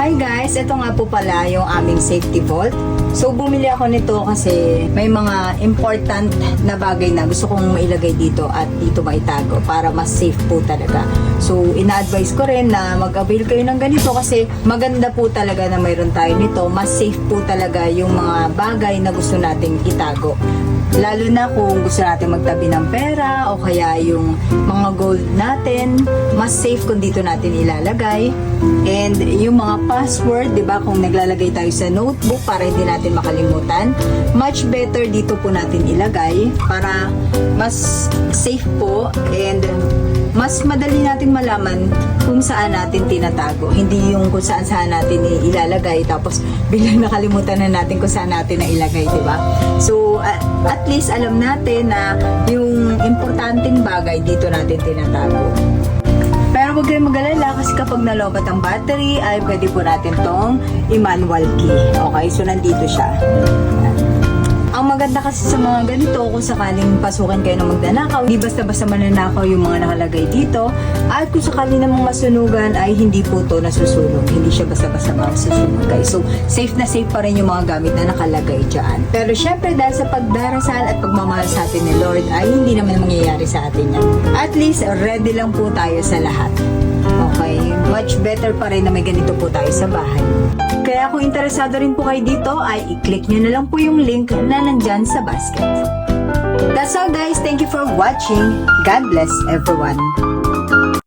Hi guys, ito nga po pala yung aming safety vault. So bumili ako nito kasi may mga important na bagay na gusto kong mailagay dito at dito maitago para mas safe po talaga. So ina-advise ko rin na mag-avail kayo ng ganito kasi maganda po talaga na mayroon tayo nito. Mas safe po talaga yung mga bagay na gusto nating itago. Lalo na kung gusto natin magtabi ng pera o kaya yung mga gold natin, mas safe kung dito natin ilalagay. And yung mga password, 'di ba, kung naglalagay tayo sa notebook para hindi natin makalimutan, much better dito po natin ilagay para mas safe po and mas madali natin malaman kung saan natin tinatago. Hindi yung kung saan natin ilalagay tapos biglang nakalimutan na natin kung saan natin na ilagay, di ba? So, at least alam natin na yung importanteng bagay dito natin tinatago. Pero huwag kayong mag-alala kasi kapag nalobat ang battery ay pwede po natin tong i-manual key. Okay, so nandito siya. Ang maganda kasi sa mga ganito, kung sakaling pasukin kayo ng magnanakaw, hindi basta-basta mananakaw yung mga nakalagay dito. At kung sakali namang masunugan, ay hindi po to nasusunog. Hindi siya basta-basta masusunog, guys. So, safe na safe pa rin yung mga gamit na nakalagay dyan. Pero syempre, dahil sa pagdarasal at pagmamahal sa atin ni Lord, ay hindi naman mangyayari sa atin yan. At least, ready lang po tayo sa lahat. Okay? Much better pa rin na may ganito po tayo sa bahay. Kaya kung interesado rin po kayo dito, ay i-click nyo na lang po yung link na nandyan sa basket. That's all guys. Thank you for watching. God bless everyone.